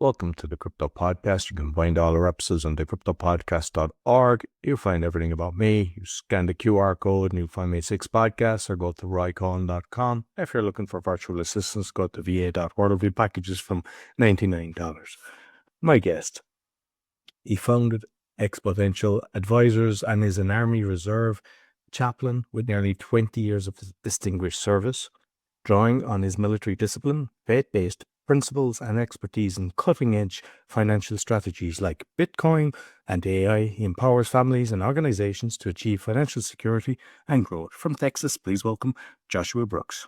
Welcome to the Crypto Podcast. You can find all our episodes on thecryptopodcast.org. You'll find everything about me. You scan the QR code and you'll find me 6 podcasts, or go to roycohen.com. If you're looking for virtual assistants, go to va.org. We packages from $99. My guest, he founded Exponential Advisors and is an Army Reserve Chaplain with nearly 20 years of distinguished service. Drawing on his military discipline, faith-based principles, and expertise in cutting-edge financial strategies like Bitcoin and AI, he empowers families and organizations to achieve financial security and growth. From Texas, please welcome Joshua Brooks.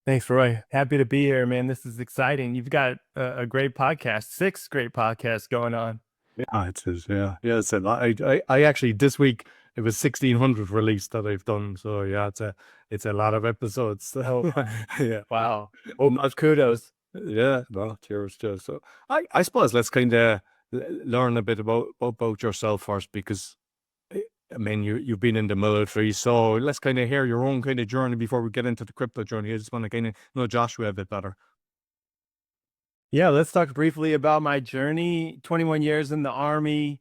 Thanks, Roy. Happy to be here, man. This is exciting. You've got a great podcast, 6 great podcasts going on. Yeah, it is. Yeah. It's a lot. I actually, this week, it was 1,600 released that I've done. So yeah, it's a lot of episodes. So, yeah. Wow. Well, kudos. Yeah. No, cheers. So I suppose let's kind of learn a bit about yourself first, because I mean, you've been in the military, so let's kind of hear your own kind of journey before we get into the crypto journey. I just want to kind of know Joshua a bit better. Yeah, let's talk briefly about my journey. 21 years in the Army.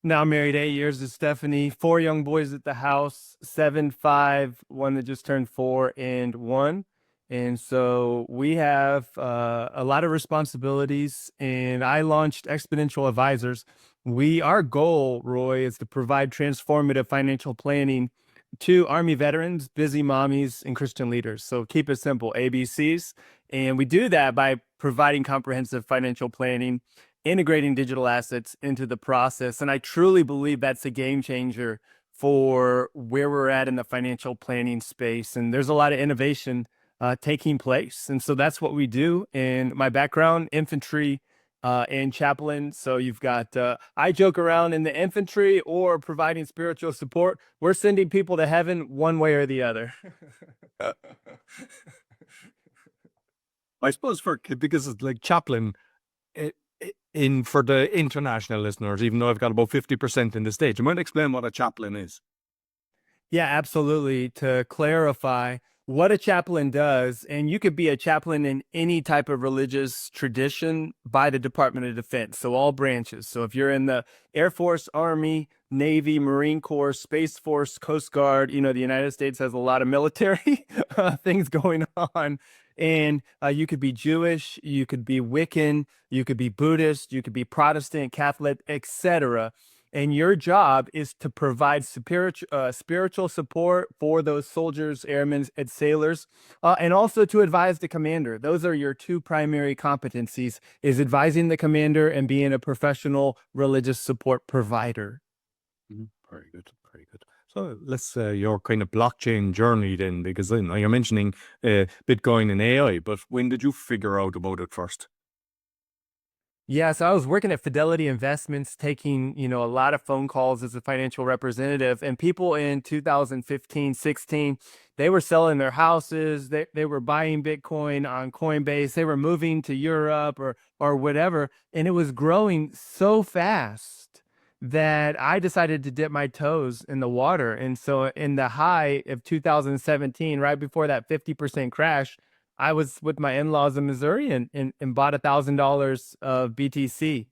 Now married 8 years to Stephanie. 4 young boys at the house, 7, 5, one that just turned 4, and 1. And so we have a lot of responsibilities, and I launched Exponential Advisors. Our goal, Roy, is to provide transformative financial planning to Army veterans, busy mommies, and Christian leaders. So keep it simple, ABCs. And we do that by providing comprehensive financial planning, integrating digital assets into the process. And I truly believe that's a game changer for where we're at in the financial planning space. And there's a lot of innovation taking place. And so that's what we do. And my background, infantry and chaplain. So you've got, I joke around in the infantry or providing spiritual support. We're sending people to heaven one way or the other. I suppose because it's like chaplain, for the international listeners, even though I've got about 50% in the States, you might explain what a chaplain is. Yeah, absolutely. To clarify what a chaplain does, and you could be a chaplain in any type of religious tradition by the Department of Defense, so all branches. So if you're in the Air Force, Army, Navy, Marine Corps, Space Force, Coast Guard, the United States has a lot of military things going on. And you could be Jewish, you could be Wiccan, you could be Buddhist, you could be Protestant, Catholic, etc. And your job is to provide spiritual support for those soldiers, airmen, and sailors, and also to advise the commander. Those are your 2 primary competencies, is advising the commander and being a professional religious support provider. Very good. Very good. So let's your kind of blockchain journey then, because you're mentioning Bitcoin and AI, but when did you figure out about it first? Yeah, so I was working at Fidelity Investments, taking, a lot of phone calls as a financial representative, and people in 2015, 16, they were selling their houses, they were buying Bitcoin on Coinbase, they were moving to Europe or whatever, and it was growing so fast that I decided to dip my toes in the water. And so in the high of 2017, right before that 50% crash, I was with my in-laws in Missouri and bought $1,000 of BTC.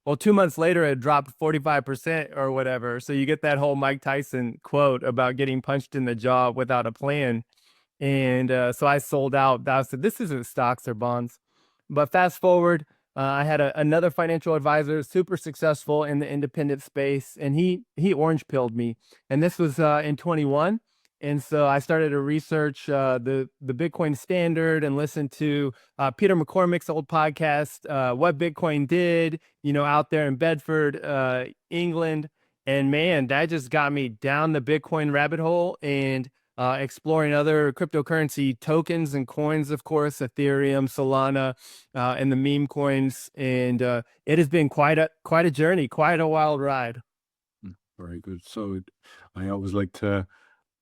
Well, 2 months later, it dropped 45% or whatever. So you get that whole Mike Tyson quote about getting punched in the jaw without a plan. And so I sold out. I said, this isn't stocks or bonds. But fast forward, I had another financial advisor, super successful in the independent space, and he orange pilled me. And this was in 21. And so I started to research the Bitcoin standard and listen to Peter McCormick's old podcast, What Bitcoin Did, out there in Bedford, England. And man, that just got me down the Bitcoin rabbit hole and exploring other cryptocurrency tokens and coins, of course, Ethereum, Solana, and the meme coins. And it has been quite a journey, quite a wild ride. Very good. So I always like to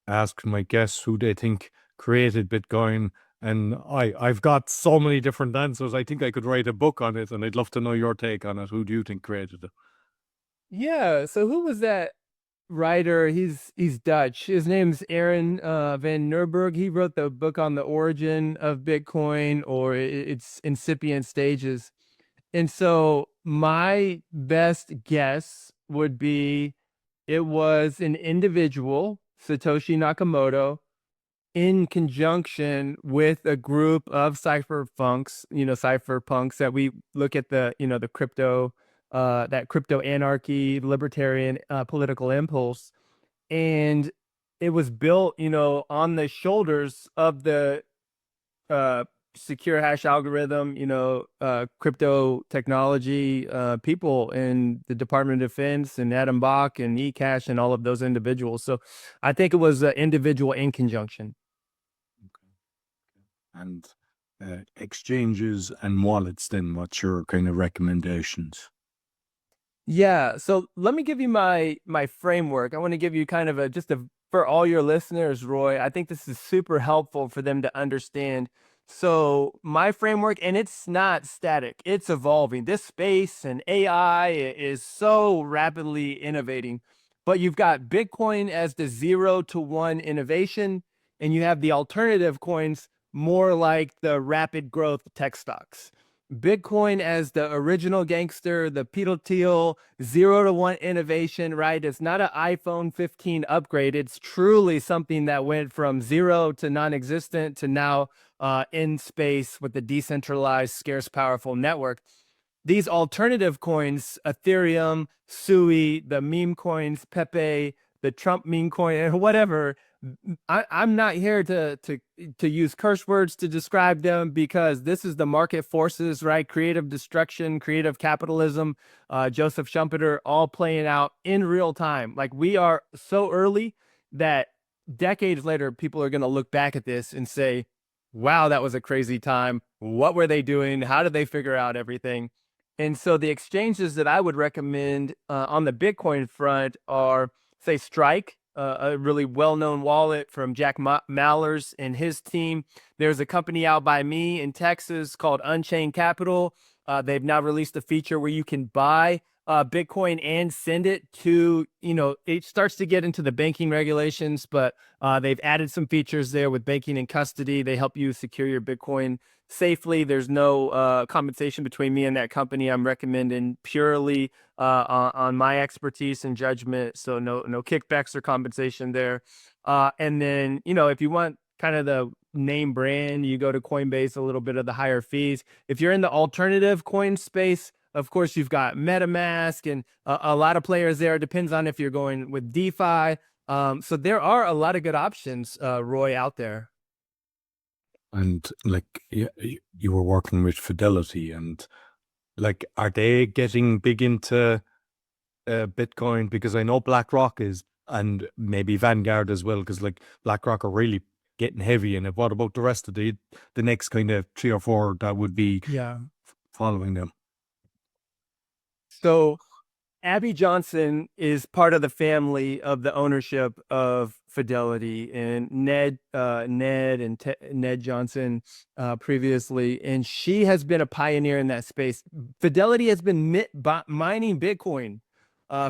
ask my guests who they think created Bitcoin, and I've got so many different answers. I think I could write a book on it, and I'd love to know your take on it. Who do you think created it? Yeah. So who was that writer. He's Dutch. His name's Aaron van Nurburg. He wrote the book on the origin of Bitcoin or its incipient stages. And so my best guess would be it was an individual, Satoshi Nakamoto, in conjunction with a group of cypherpunks that we look at the crypto, that crypto anarchy, libertarian political impulse. And it was built, on the shoulders of the uh, secure hash algorithm, crypto technology people in the Department of Defense and Adam Bach and eCash and all of those individuals. So I think it was an individual in conjunction. And exchanges and wallets, then what's your kind of recommendations? Yeah, so let me give you my framework. I want to give you kind of for all your listeners, Roy. I think this is super helpful for them to understand. So my framework, and it's not static, it's evolving. This space and AI is so rapidly innovating, but you've got Bitcoin as the 0 to 1 innovation, and you have the alternative coins more like the rapid growth tech stocks. Bitcoin as the original gangster, the pedal teal, 0 to 1 innovation, right? It's not an iPhone 15 upgrade. It's truly something that went from zero to non-existent to now in space with the decentralized, scarce, powerful network. These alternative coins, Ethereum, Sui, the meme coins, Pepe, the Trump meme coin, and whatever, I'm not here to use curse words to describe them because this is the market forces, right? Creative destruction, creative capitalism, Joseph Schumpeter, all playing out in real time. Like we are so early that decades later, people are going to look back at this and say, wow, that was a crazy time. What were they doing? How did they figure out everything? And so the exchanges that I would recommend on the Bitcoin front are, say, Strike, a really well-known wallet from Jack Mallers and his team. There's a company out by me in Texas called Unchained Capital. They've now released a feature where you can buy Bitcoin and send it to, it starts to get into the banking regulations, but they've added some features there with banking and custody. They help you secure your Bitcoin safely. There's no compensation between me and that company. I'm recommending purely on my expertise and judgment. So no kickbacks or compensation there. And then, if you want kind of the name brand, you go to Coinbase, a little bit of the higher fees. If you're in the alternative coin space, of course, you've got MetaMask and a lot of players there. It depends on if you're going with DeFi. So there are a lot of good options, Roy, out there. And like you were working with Fidelity, and like, are they getting big into Bitcoin? Because I know BlackRock is, and maybe Vanguard as well, because like BlackRock are really getting heavy in it. What about the rest of the next kind of 3 or 4 that would be following them? So Abby Johnson is part of the family of the ownership of Fidelity, and Ned Johnson previously, and she has been a pioneer in that space. Fidelity has been mining Bitcoin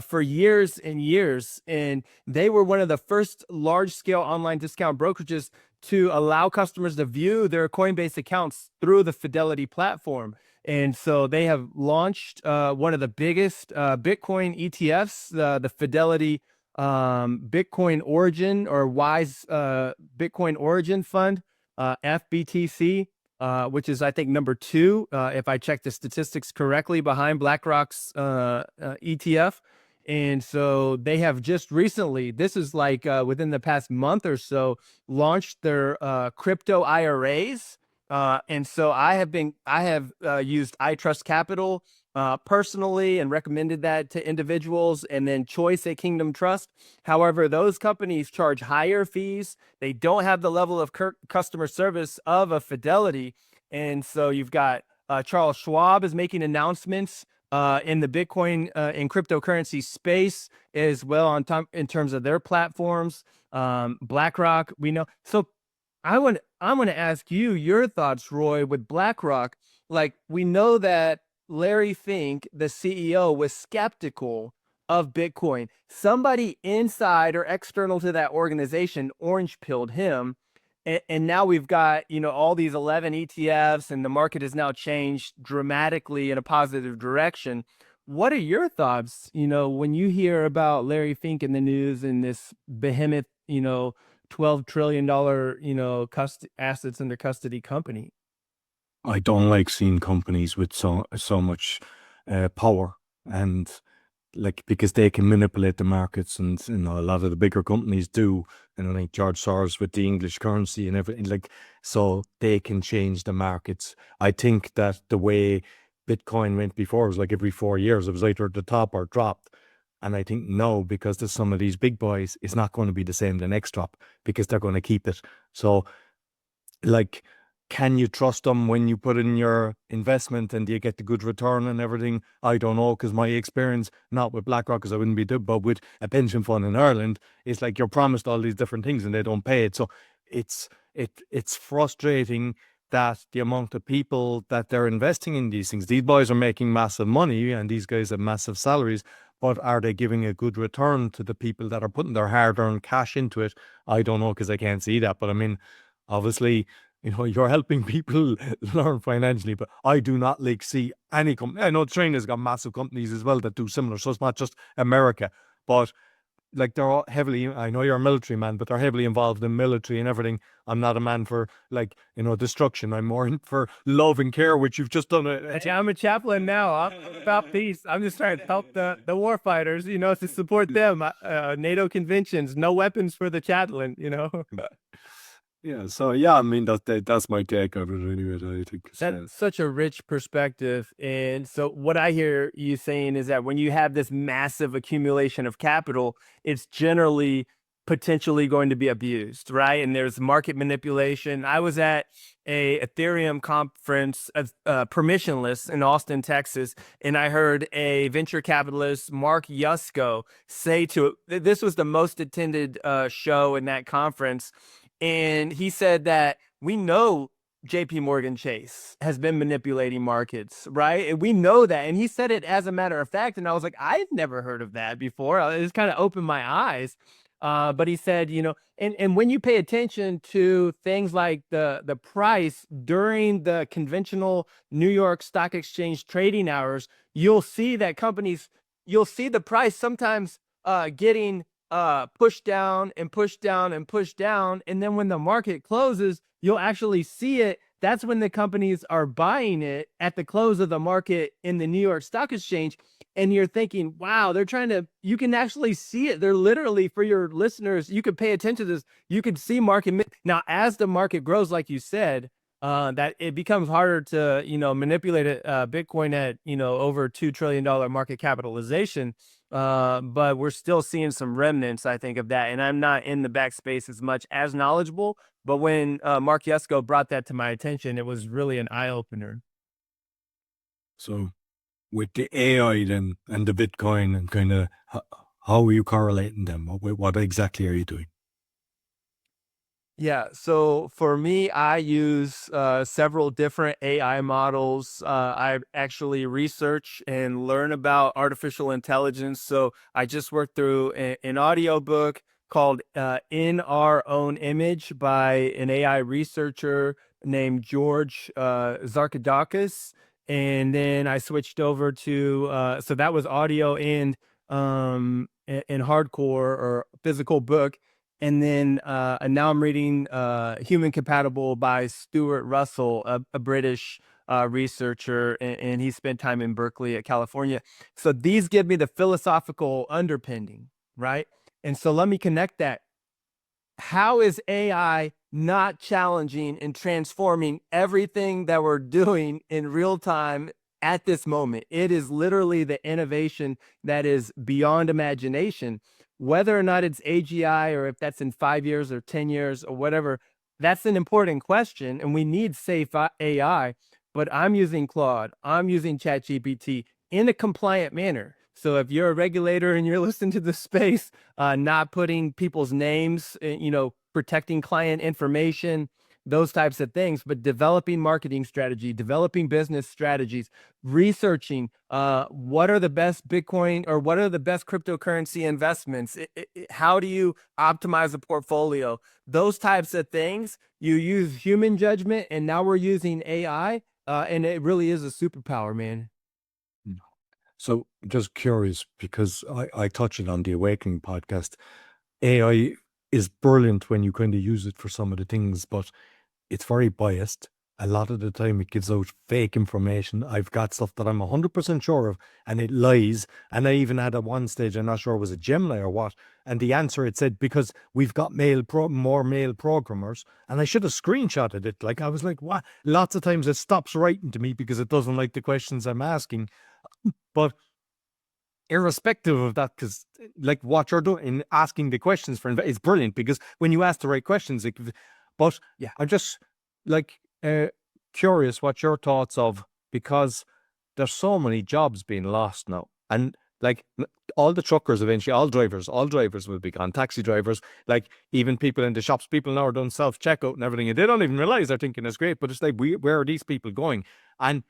for years and years, and they were one of the first large-scale online discount brokerages to allow customers to view their Coinbase accounts through the Fidelity platform. And so they have launched one of the biggest Bitcoin ETFs, the Fidelity Bitcoin Origin or WISE Bitcoin Origin Fund, FBTC, which is, I think, number 2, if I check the statistics correctly, behind BlackRock's ETF. And so they have just recently, this is like within the past month or so, launched their crypto IRAs. And so I have used iTrust Capital personally and recommended that to individuals, and then Choice at Kingdom Trust. However, those companies charge higher fees. They don't have the level of customer service of a Fidelity. And so you've got Charles Schwab is making announcements in the Bitcoin and cryptocurrency space as well in terms of their platforms. BlackRock, we know. So I want to ask you your thoughts, Roy, with BlackRock. Like, we know that Larry Fink, the CEO, was skeptical of Bitcoin. Somebody inside or external to that organization orange pilled him. And now we've got, all these 11 ETFs, and the market has now changed dramatically in a positive direction. What are your thoughts, when you hear about Larry Fink in the news and this behemoth, $12 trillion, assets under custody company? I don't like seeing companies with so much power, and like, because they can manipulate the markets, and a lot of the bigger companies do. And I think George Soros with the English currency and everything, like, so they can change the markets. I think that the way Bitcoin went before was like every 4 years it was either at the top or dropped. And I think now, because there's some of these big boys, it's not going to be the same the next drop, because they're going to keep it. So, like, can you trust them when you put in your investment, and do you get the good return and everything? I don't know, because my experience, not with Blackrock, because I wouldn't be doing, but with a pension fund in Ireland, it's like you're promised all these different things and they don't pay it. So it's frustrating that the amount of people that they're investing in these things, these boys are making massive money and these guys have massive salaries, but are they giving a good return to the people that are putting their hard-earned cash into it? I don't know, because I can't see that. But I mean, obviously, you're helping people learn financially, but I do not like see any company. I know China's got massive companies as well that do similar, so it's not just America, but like, they're all heavily, I know you're a military man, but they're heavily involved in military and everything. I'm not a man for, like, destruction. I'm more in for love and care, which you've just done. I'm a chaplain now. I'm about peace. I'm just trying to help the war fighters, to support them. NATO conventions, no weapons for the chaplain. Yeah, so yeah, I mean, that's my take of it anyway. I think That's such a rich perspective. And so what I hear you saying is that when you have this massive accumulation of capital, it's generally potentially going to be abused, right? And there's market manipulation. I was at a Ethereum conference, permissionless, in Austin, Texas, and I heard a venture capitalist, Mark Yusko, say this was the most attended show in that conference, and he said that we know JP Morgan Chase has been manipulating markets, right? And we know that. And he said it as a matter of fact. And I was like, I've never heard of that before. It just kind of opened my eyes. But he said, and when you pay attention to things like the price during the conventional New York Stock Exchange trading hours, you'll see that you'll see the price sometimes getting pushed down and pushed down and pushed down. And then when the market closes, you'll actually see it. That's when the companies are buying it at the close of the market in the New York Stock Exchange. And you're thinking, wow, you can actually see it. They're literally, for your listeners, you could pay attention to this. You could see market. Now, as the market grows, like you said, that it becomes harder to, manipulate it. Bitcoin at, over $2 trillion market capitalization. But we're still seeing some remnants, I think, of that. And I'm not in the backspace as much as knowledgeable. But when Mark Yusko brought that to my attention, it was really an eye opener. So with the AI then and the Bitcoin, and kind of how are you correlating them? What exactly are you doing? Yeah, so for me, I use several different AI models. I actually research and learn about artificial intelligence. So I just worked through an audio book called In Our Own Image by an AI researcher named George Zarkadakis. And then I switched over to, so that was audio and hardcore or physical book. And then and now I'm reading Human Compatible by Stuart Russell, a British researcher, and he spent time in Berkeley at California. So these give me the philosophical underpinning, right? And so let me connect that. How is AI not challenging and transforming everything that we're doing in real time at this moment? It is literally the innovation that is beyond imagination. Whether or not it's AGI, or if that's in 5 years or 10 years or whatever, that's an important question. And we need safe AI. But I'm using Claude, I'm using ChatGPT in a compliant manner. So if you're a regulator and you're listening to the space, not putting people's names, protecting client information, those types of things, but developing marketing strategy, developing business strategies, researching what are the best Bitcoin or what are the best cryptocurrency investments, how do you optimize a portfolio, those types of things. You use human judgment, and now we're using AI, and it really is a superpower, man. So just curious, because I touched it on the Awakening podcast. AI is brilliant when you kind of use it for some of the things, but it's very biased. A lot of the time it gives out fake information. I've got stuff that I'm 100% sure of and it lies. And I even had at one stage, I'm not sure it was a Gemini or what. And the answer, it said, because we've got more male programmers. And I should have screenshotted it. Like, I was like, what? Lots of times it stops writing to me because it doesn't like the questions I'm asking. But irrespective of that, because like what you're doing in asking the questions for is brilliant, because when you ask the right questions, but Yeah. I'm just like curious what your thoughts of, because there's so many jobs being lost now, and like all the truckers eventually, all drivers will be gone, taxi drivers, like even people in the shops, people now are doing self-checkout and everything, and they don't even realize they're thinking it's great, but it's like, where are these people going? And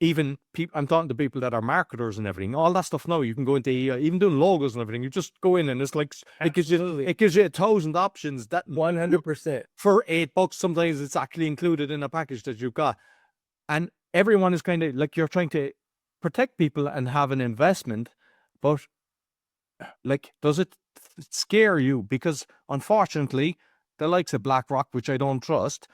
even people, I'm talking to people that are marketers and everything, all that stuff now, you can go into even doing logos and everything, you just go in and it's like, it gives you 1,000 options that 100%. for $8, sometimes it's actually included in a package that you've got. And everyone is kind of like, you're trying to protect people and have an investment, but like, does it scare you? Because unfortunately, the likes of Blackrock, which I don't trust,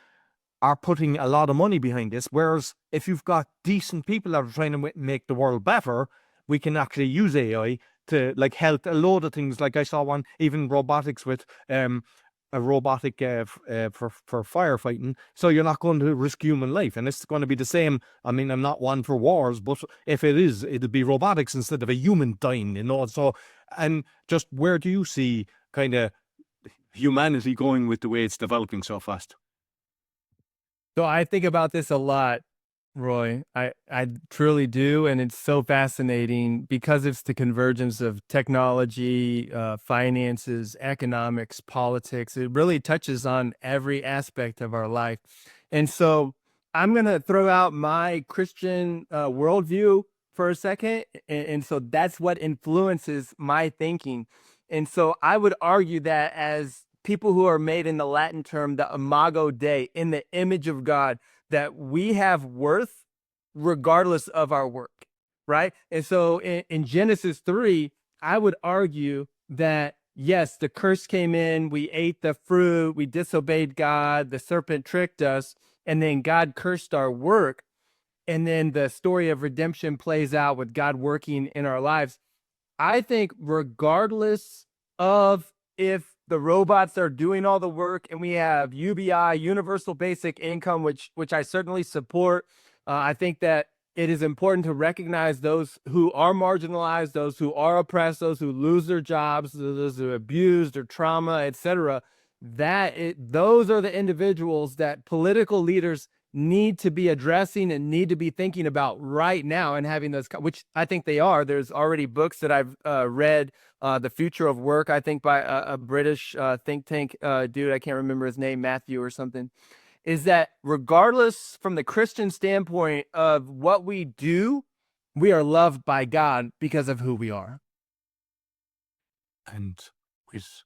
are putting a lot of money behind this. Whereas if you've got decent people that are trying to make the world better, we can actually use AI to like help a load of things. Like I saw one, even robotics with a robotic for firefighting. So you're not going to risk human life. And it's going to be the same. I mean, I'm not one for wars, but if it is, it'll be robotics instead of a human dying, you know? So, and just where do you see kind of humanity going with the way it's developing so fast? So I think about this a lot, Roy. I truly do, and it's so fascinating because it's the convergence of technology, finances, economics, politics. It really touches on every aspect of our life. And so I'm gonna throw out my Christian worldview for a second, and so that's what influences my thinking. And so I would argue that as people who are made in the Latin term, the imago Dei, in the image of God, that we have worth regardless of our work, right? And so in Genesis 3, I would argue that yes, the curse came in, we ate the fruit, we disobeyed God, the serpent tricked us, and then God cursed our work. And then the story of redemption plays out with God working in our lives. I think regardless of if the robots are doing all the work and we have UBI, universal basic income, which I certainly support. I think that it is important to recognize those who are marginalized, those who are oppressed, those who lose their jobs, those who are abused or trauma, etc. Those are the individuals that political leaders need to be addressing and need to be thinking about right now, and having those, which I think they are. There's already books that I've read, The Future of Work, I think by a British think tank dude, I can't remember his name, Matthew or something, is that regardless from the Christian standpoint of what we do, we are loved by God because of who we are. And with,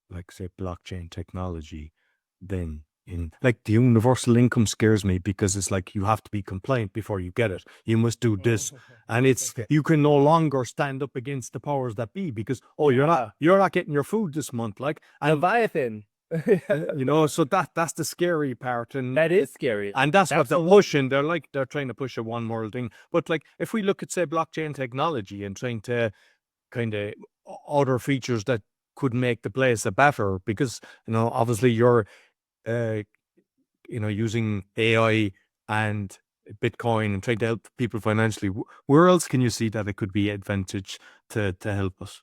like, say, blockchain technology, then in like the universal income scares me, because it's like you have to be compliant before you get it. You must do this, and it's you can no longer stand up against the powers that be, because you're not getting your food this month, like, and Leviathan. you know, so that's the scary part, and That is scary. and that's what they're pushing. They're trying to push a one world thing. But like, if we look at, say, blockchain technology and trying to kind of other features that could make the place a better, because you know, obviously you're uh you know, using AI and Bitcoin and trying to help people financially. Where else can you see that it could be advantage to help us?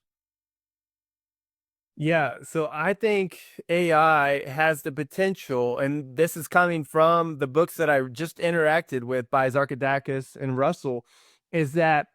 Yeah, so I think AI has the potential, and this is coming from the books that I just interacted with by Zarkadakis and Russell, is that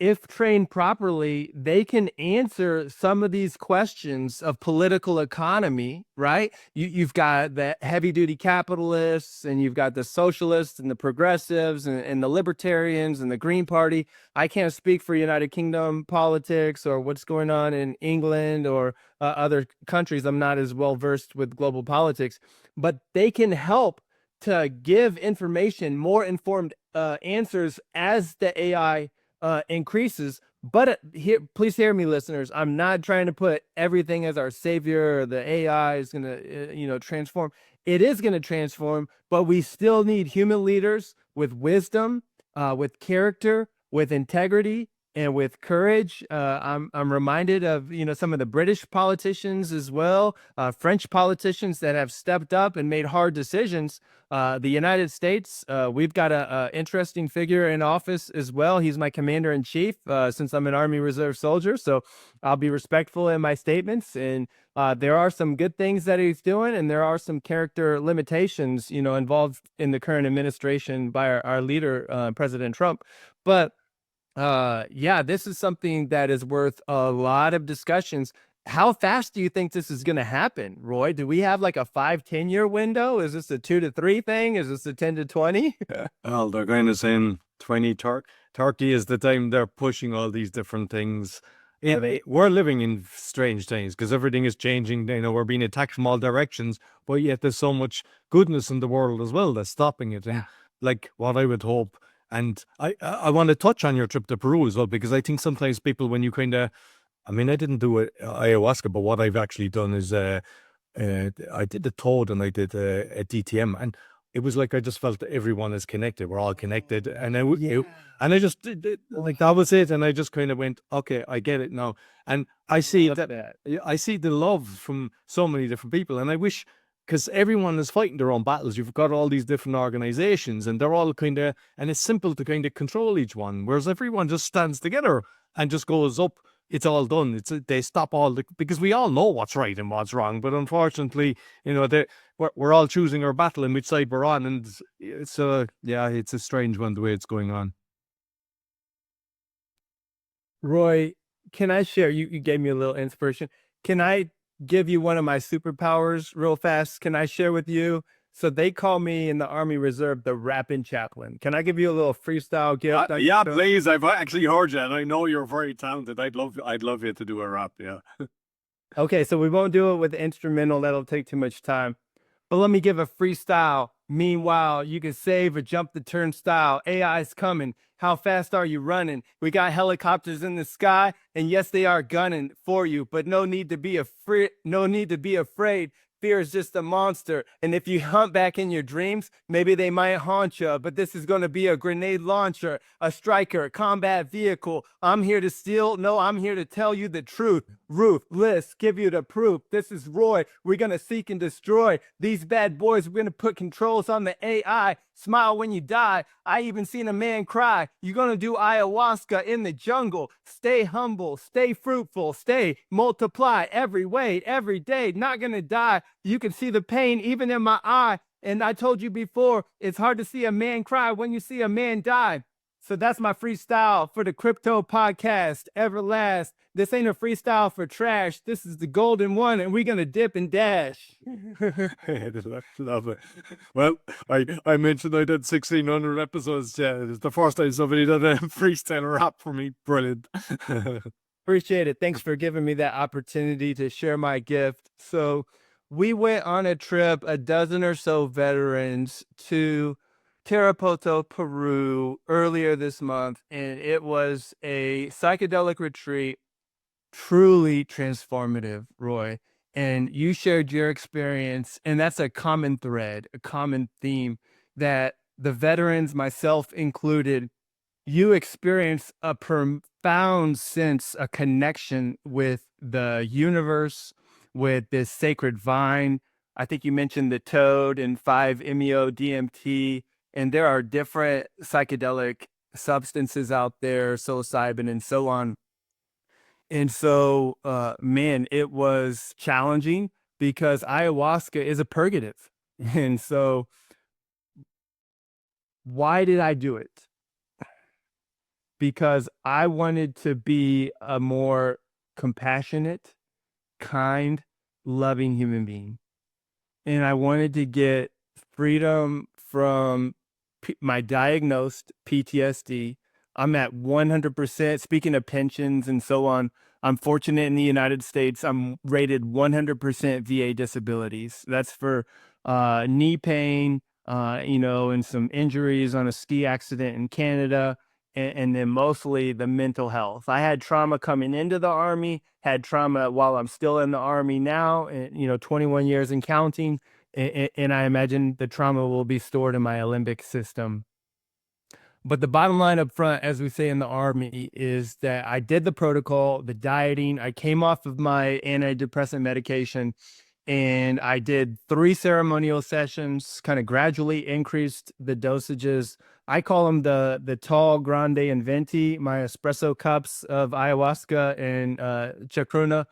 if trained properly, they can answer some of these questions of political economy, right? You've got the heavy duty capitalists, and you've got the socialists and the progressives, and the libertarians and the Green Party. I can't speak for United Kingdom politics or what's going on in England or other countries. I'm not as well versed with global politics, but they can help to give information, more informed answers as the AI increases. But here, please hear me, listeners. I'm not trying to put everything as our savior, or the AI is going to, transform. It is going to transform, but we still need human leaders with wisdom, with character, with integrity, and with courage. I'm reminded of some of the British politicians as well, French politicians that have stepped up and made hard decisions. The United States, we've got a interesting figure in office as well. He's my commander in chief, since I'm an Army Reserve soldier. So I'll be respectful in my statements. And there are some good things that he's doing, and there are some character limitations, involved in the current administration by our leader, President Trump. But yeah, this is something that is worth a lot of discussions. How fast do you think this is going to happen, Roy? Do we have like a 5-10 year window? Is this a 2 to 3 thing? Is this a 10 to 20? Well, they're kind of saying 20. Turkey is the time they're pushing all these different things. We're living in strange times because everything is changing. We're being attacked from all directions, but yet there's so much goodness in the world as well that's stopping it. Like what I would hope. And I want to touch on your trip to Peru as well, because I think sometimes people, when you I didn't do ayahuasca, but what I've actually done is I did the toad and I did a DTM, and it was like I just felt that everyone is connected. We're all connected, and I just did it, like that was it, and I just kind of went, okay, I get it now, and I see that I see the love from so many different people, and I wish. Because everyone is fighting their own battles. You've got all these different organizations, and they're all and it's simple to kind of control each one. Whereas everyone just stands together and just goes up. It's all done. They stop because we all know what's right and what's wrong. But unfortunately, we're all choosing our battle and which side we're on. And it's a strange one the way it's going on. Roy, can I share? You gave me a little inspiration. Can I give you one of my superpowers real fast? Can I share with you? So they call me in the Army Reserve the Raplin Chaplain. Can I give you a little freestyle gift? Yeah, please. I've actually heard you, and I know you're very talented. I'd love you to do a rap. Yeah. Okay, so we won't do it with the instrumental. That'll take too much time. But let me give a freestyle. Meanwhile, you can save or jump the turnstile. AI's coming. How fast are you running? We got helicopters in the sky, and yes, they are gunning for you, but no need to be afraid. No need to be afraid. Fear is just a monster. And if you hunt back in your dreams, maybe they might haunt you. But this is going to be a grenade launcher, a striker, a combat vehicle. I'm here to steal. No, I'm here to tell you the truth. Ruthless, give you the proof. This is Roy. We're going to seek and destroy these bad boys. We're going to put controls on the AI. Smile when you die. I even seen a man cry. You're going to do ayahuasca in the jungle. Stay humble, stay fruitful, stay multiply every way, every day. Not going to die. You can see the pain even in my eye. And I told you before, it's hard to see a man cry when you see a man die. So that's my freestyle for the Crypto Podcast, Everlast. This ain't a freestyle for trash. This is the golden one, and we're going to dip and dash. Love it. Well, I mentioned I did 1,600 episodes. Yeah, it's the first time somebody did a freestyle rap for me. Brilliant. Appreciate it. Thanks for giving me that opportunity to share my gift. So we went on a trip, a dozen or so veterans, to Tarapoto, Peru earlier this month, and it was a psychedelic retreat, truly transformative, Roy. And you shared your experience, and that's a common thread, a common theme that the veterans, myself included, you experience a profound sense, a connection with the universe, with this sacred vine. I think you mentioned the toad and 5-MeO-DMT, and there are different psychedelic substances out there, psilocybin and so on. And so, man, it was challenging because ayahuasca is a purgative. And so why did I do it? because I wanted to be a more compassionate, kind, loving human being. And I wanted to get freedom from my diagnosed PTSD. I'm at 100%. Speaking of pensions and so on, I'm fortunate in the United States. I'm rated 100% VA disabilities. That's for knee pain, and some injuries on a ski accident in Canada, and then mostly the mental health. I had trauma coming into the Army, had trauma while I'm still in the Army now, and 21 years and counting. And I imagine the trauma will be stored in my limbic system. But the bottom line up front, as we say in the Army, is that I did the protocol, the dieting. I came off of my antidepressant medication, and I did 3 ceremonial sessions, kind of gradually increased the dosages. I call them the tall, grande, and venti, my espresso cups of ayahuasca and chacruna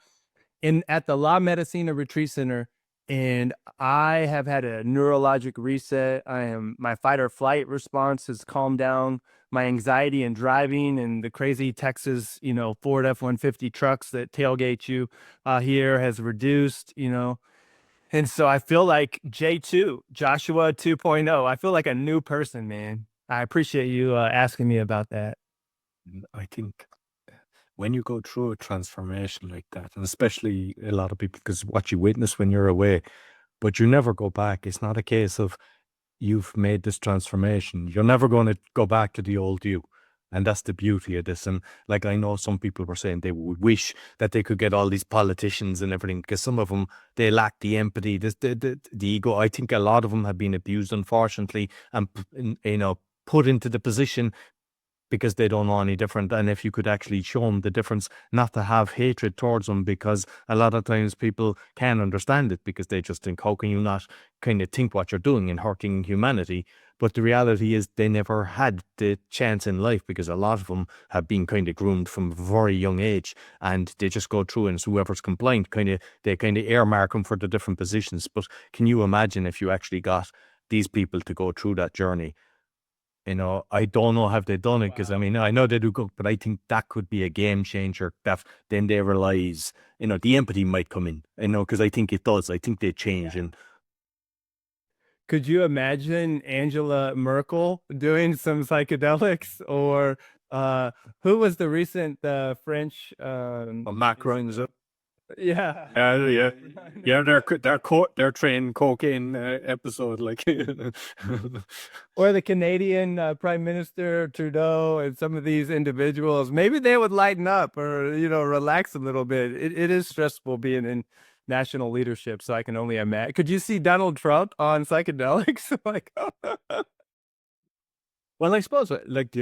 at the La Medicina Retreat Center. And I have had a neurologic reset. My fight or flight response has calmed down. My anxiety in driving and the crazy Texas, Ford F-150 trucks that tailgate you here has reduced. And so I feel like J2, Joshua 2.0. I feel like a new person, man. I appreciate you asking me about that. I think when you go through a transformation like that, and especially a lot of people, because what you witness when you're away, but you never go back. It's not a case of you've made this transformation. You're never going to go back to the old you. And that's the beauty of this. And like, I know some people were saying they would wish that they could get all these politicians and everything, because some of them, they lack the empathy, the ego. I think a lot of them have been abused, unfortunately, and, put into the position because they don't know any different. And if you could actually show them the difference, not to have hatred towards them, because a lot of times people can't understand it because they just think, how can you not kind of think what you're doing and hurting humanity? But the reality is they never had the chance in life, because a lot of them have been kind of groomed from a very young age, and they just go through, and it's whoever's compliant, they kind of earmark them for the different positions. But can you imagine if you actually got these people to go through that journey? I don't know have they done it, because I mean, I know they do good, but I think that could be a game changer, that then they realize, the empathy might come in, because I think it does. I think they change. And Could you imagine Angela Merkel doing some psychedelics, or who was the recent French? Macron is it? Yeah, Yeah, yeah. They're trained cocaine episode, like. or the Canadian Prime Minister Trudeau, and some of these individuals. Maybe they would lighten up, or relax a little bit. It is stressful being in national leadership, so I can only imagine. Could you see Donald Trump on psychedelics? Like, Well, I suppose like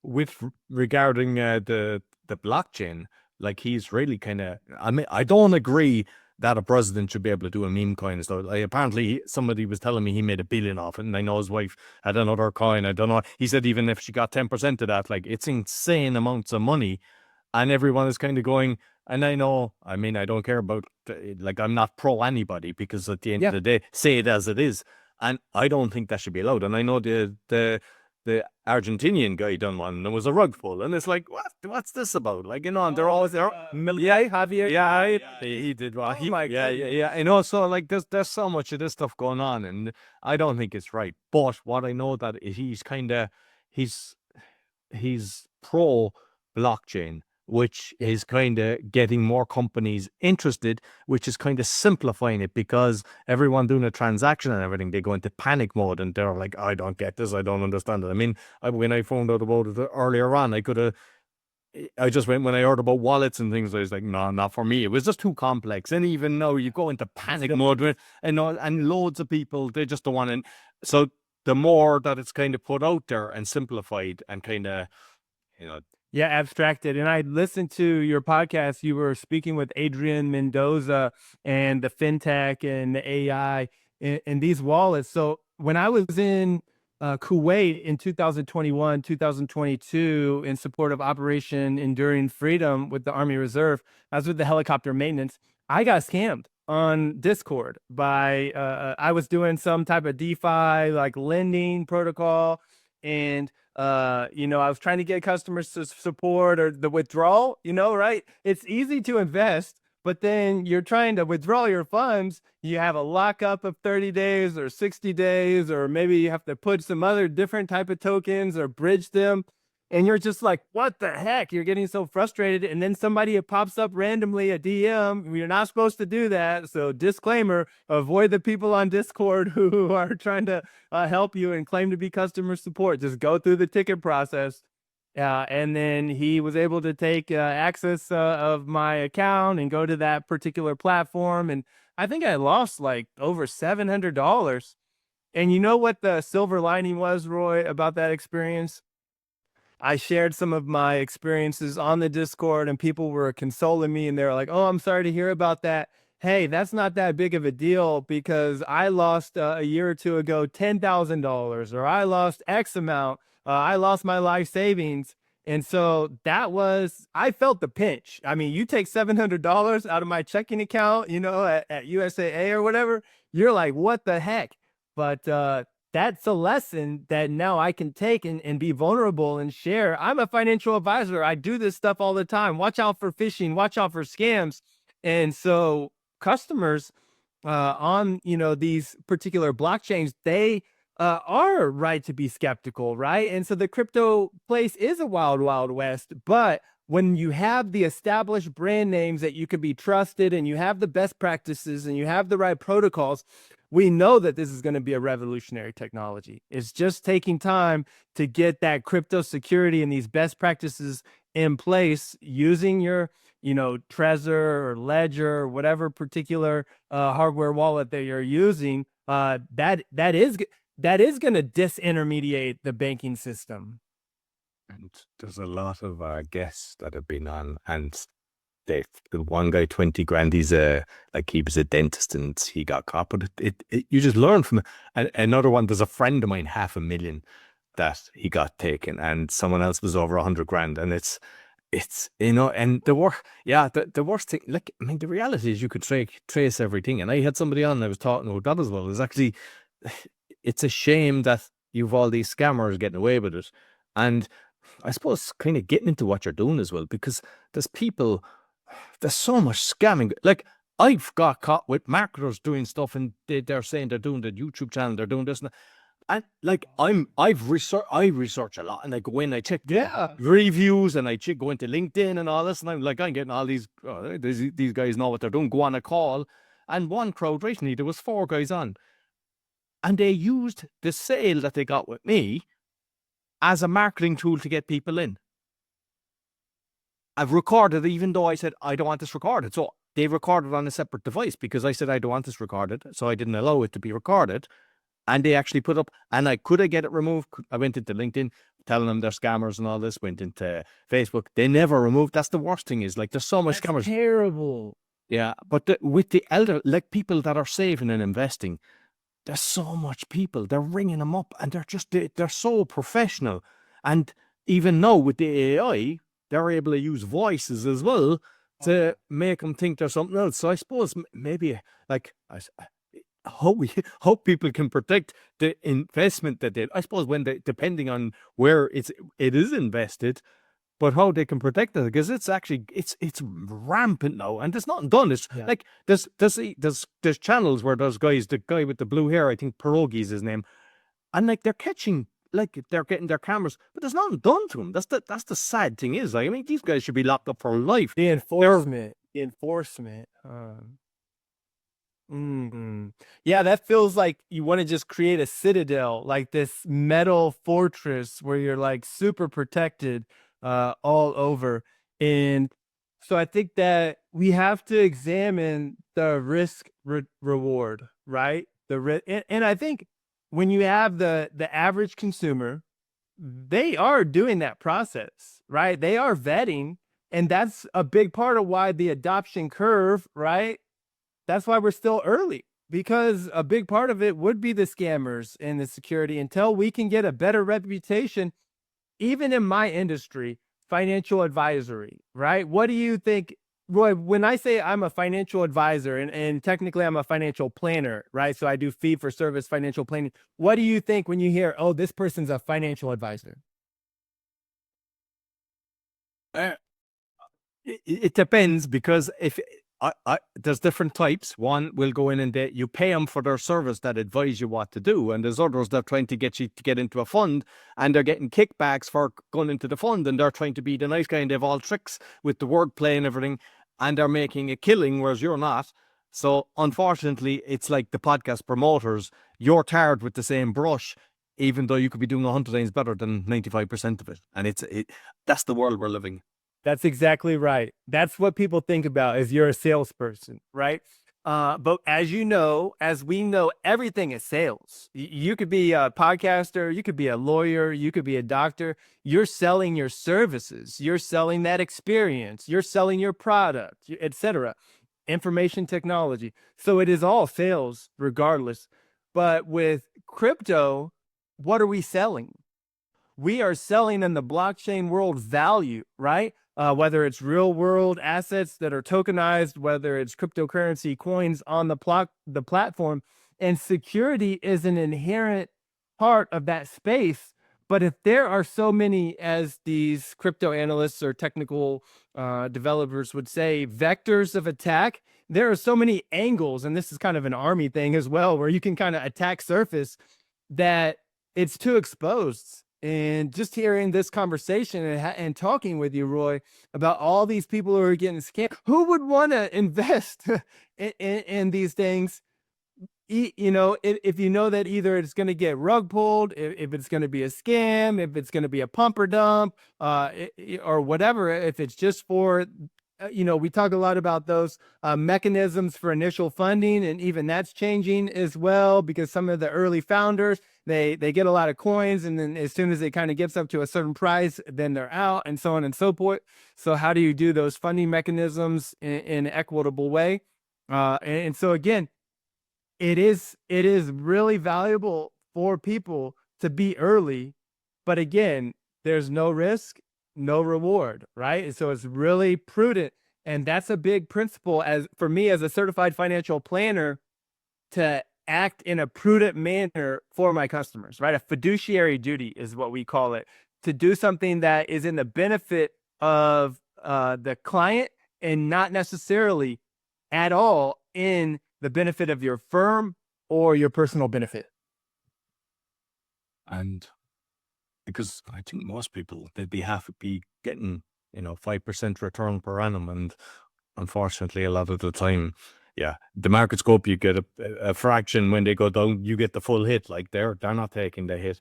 with regarding the blockchain, like he's really kind of. I mean, I don't agree that a president should be able to do a meme coin and stuff. Apparently, somebody was telling me he made $1 billion off it, and I know his wife had another coin. I don't know. He said even if she got 10% of that, like it's insane amounts of money, and everyone is kind of going. And I know, I mean, I don't care about, like, I'm not pro anybody, because at the end of the day, say it as it is. And I don't think that should be allowed. And I know the Argentinian guy done one, and it was a rug full, and it's like, what's this about? Like, and they're always there. Javier. Yeah, he did well. Yeah. So like, there's so much of this stuff going on, and I don't think it's right. But what I know that he's kind of he's pro blockchain, which is kind of getting more companies interested, which is kind of simplifying it, because everyone doing a transaction and everything, they go into panic mode, and they're like, I don't get this, I don't understand it. I mean, when I found out about it earlier on, I just went, when I heard about wallets and things, I was like, no, not for me. It was just too complex. And even now you go into panic mode and loads of people, they just don't want to. So the more that it's kind of put out there and simplified and kind of, Yeah, abstracted. And I listened to your podcast. You were speaking with Adrian Mendoza and the fintech and the AI and these wallets. So when I was in Kuwait in 2021, 2022, in support of Operation Enduring Freedom with the Army Reserve, I was with the helicopter maintenance. I got scammed on Discord by, I was doing some type of DeFi, like lending protocol. and I was trying to get customers to support or the withdrawal, right? It's easy to invest, but then you're trying to withdraw your funds. You have a lockup of 30 days or 60 days, or maybe you have to put some other different type of tokens or bridge them. And you're just like, what the heck? You're getting so frustrated. And then somebody pops up randomly a DM. You're not supposed to do that. So disclaimer, avoid the people on Discord who are trying to help you and claim to be customer support. Just go through the ticket process. And then he was able to take access of my account and go to that particular platform. And I think I lost like over $700. And you know what the silver lining was, Roy, about that experience? I shared some of my experiences on the Discord, and people were consoling me, and they were like, "Oh, I'm sorry to hear about that. Hey, that's not that big of a deal because I lost a year or two ago $10,000, or I lost X amount. I lost my life savings." And so I felt the pinch. I mean, you take $700 out of my checking account, at USAA or whatever, you're like, what the heck? But that's a lesson that now I can take and be vulnerable and share. I'm a financial advisor. I do this stuff all the time. Watch out for phishing, watch out for scams. And so customers on, these particular blockchains, they are right to be skeptical, right? And so the crypto place is a wild, wild west. But when you have the established brand names that you can be trusted, and you have the best practices, and you have the right protocols, we know that this is going to be a revolutionary technology. It's just taking time to get that crypto security and these best practices in place using your, Trezor or Ledger or whatever particular hardware wallet that you're using. That is going to disintermediate the banking system. And there's a lot of guests that have been on, and the one guy, 20 grand, he was a dentist and he got caught, but you just learn from it. And another one, there's a friend of mine, 500,000 that he got taken, and someone else was over 100 grand. And it's, and the worst thing, like, I mean, the reality is you could trace everything. And I had somebody on, and I was talking about that as well. It's actually, it's a shame that you've all these scammers getting away with it. And I suppose kind of getting into what you're doing as well, because there's so much scamming. Like, I've got caught with marketers doing stuff, and they're saying they're doing the YouTube channel, they're doing this, and like I research a lot, and I go in, I check reviews, and I go into LinkedIn and all this, and I'm getting all these these guys know what they're doing. Go on a call, and one crowd recently, there was 4 guys on, and they used the sale that they got with me as a marketing tool to get people in. I've recorded, even though I said I don't want this recorded. So they recorded on a separate device because I said I don't want this recorded. So I didn't allow it to be recorded. And they actually put up, and could I get it removed? I went into LinkedIn telling them they're scammers and all this, went into Facebook. They never removed. That's the worst thing, is like there's so much scammers. Terrible. Yeah. But with the elder, like people that are saving and investing, there's so much people, they're ringing them up, and they're so professional. And even now with the AI, they're able to use voices as well to make them think there's something else. So I suppose maybe, like, I hope people can protect the investment that I suppose depending on where it is invested, but how they can protect it, because it's actually it's rampant now, and there's nothing done. It's like there's channels where there's guys, the guy with the blue hair, I think Pierogi is his name, and like they're catching, like they're getting their cameras, but there's nothing done to them. That's the sad thing is, like, I mean, these guys should be locked up for life. The enforcement. Yeah, that feels like you want to just create a citadel, like this metal fortress where you're like super protected all over. And so I think that we have to examine the risk reward, right? And I think when you have the average consumer, they are doing that process, right? They are vetting, and that's a big part of why the adoption curve, right? That's why we're still early, because a big part of it would be the scammers and the security. Until we can get a better reputation, even in my industry, financial advisory, right? What do you think Roy, when I say I'm a financial advisor, and technically I'm a financial planner, right? So I do fee for service financial planning. What do you think when you hear, oh, this person's a financial advisor? Uh, it depends, because if there's different types. One will go in and you pay them for their service that advise you what to do, and there's others that are trying to get you to get into a fund, and they're getting kickbacks for going into the fund, and they're trying to be the nice guy, and they have all tricks with the wordplay and everything, and they're making a killing, whereas you're not. So unfortunately, it's like the podcast promoters. You're tarred with the same brush, even though you could be doing 100 times better than 95% of it. And that's the world we're living. That's exactly right. That's what people think about is you're a salesperson, right? But as you know, as we know, everything is sales. You could be a podcaster, you could be a lawyer, you could be a doctor. You're selling your services, you're selling that experience, you're selling your product, etc. Information technology. So it is all sales regardless. But with crypto, what are we selling? We are selling in the blockchain world value, right? Whether it's real world assets that are tokenized, whether it's cryptocurrency coins on the platform, and security is an inherent part of that space. But if there are so many, as these crypto analysts or technical developers would say, vectors of attack, there are so many angles, and this is kind of an army thing as well, where you can kind of attack surface, that it's too exposed. And just hearing this conversation and talking with you, Roy, about all these people who are getting scammed, who would want to invest in these things? If you know that either it's going to get rug pulled, if it's going to be a scam, if it's going to be a pump or dump, or whatever, if it's just for, we talk a lot about those mechanisms for initial funding, and even that's changing as well, because some of the early founders, they get a lot of coins, and then as soon as it kind of gets up to a certain price, then they're out, and so on and so forth. So how do you do those funding mechanisms in an equitable way? And so again, it is really valuable for people to be early, but again, there's no risk, no reward, right? And so it's really prudent, and that's a big principle as for me as a certified financial planner, to act in a prudent manner for my customers, right? A fiduciary duty is what we call it, to do something that is in the benefit of the client, and not necessarily at all in the benefit of your firm or your personal benefit. And because I think most people, they'd be happy getting, 5% return per annum. And unfortunately, a lot of the time, yeah, the markets go up, you get a fraction. When they go down, you get the full hit. Like they're not taking the hit.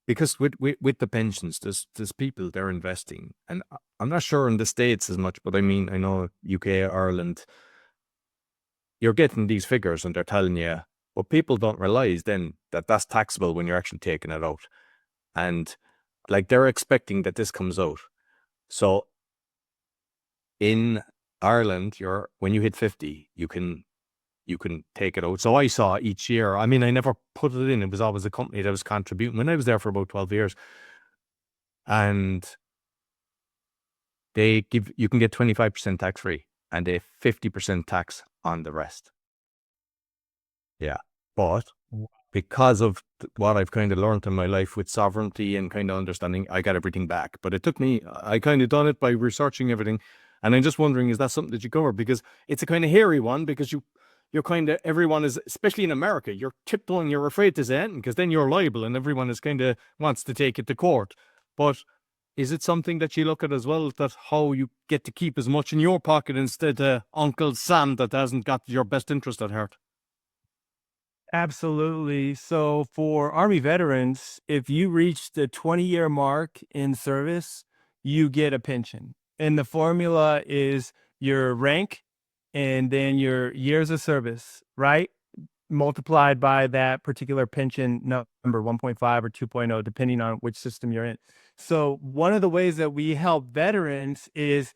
Because with the pensions, there's people, they're investing. And I'm not sure in the States as much, but I mean, I know UK, Ireland, you're getting these figures and they're telling you, but people don't realize then that that's taxable when you're actually taking it out. And like they're expecting that this comes out. So in Ireland, when you hit 50, you can take it out. So I saw each year, I mean, I never put it in. It was always a company that was contributing when I was there for about 12 years. And you can get 25% tax free and a 50% tax on the rest. Yeah. But because of what I've kind of learned in my life with sovereignty and kind of understanding, I got everything back. But it took me, I kind of done it by researching everything. And I'm just wondering, is that something that you cover? Because it's a kind of hairy one, because you're kind of, everyone is, especially in America, you're tiptoeing, you're afraid to say anything, because then you're liable and everyone is kind of wants to take it to court. But is it something that you look at as well, that how you get to keep as much in your pocket instead of Uncle Sam that hasn't got your best interest at heart? Absolutely. So for Army veterans, if you reach the 20-year mark in service, you get a pension. And the formula is your rank and then your years of service, right? Multiplied by that particular pension number, 1.5 or 2.0, depending on which system you're in. So one of the ways that we help veterans is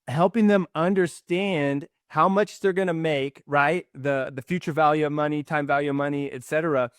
helping them understand how much they're going to make, right? The future value of money, time value of money, etc.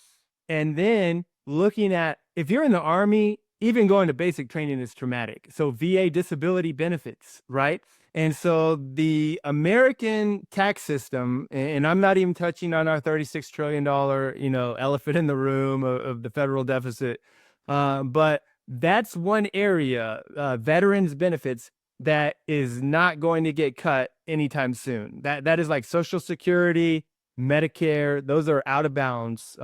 And then looking at, if you're in the Army, even going to basic training is traumatic. So VA disability benefits, right? And so the American tax system, and I'm not even touching on our $36 trillion, elephant in the room of the federal deficit, but that's one area, veterans benefits, that is not going to get cut anytime soon. That is like Social Security, Medicare; those are out of bounds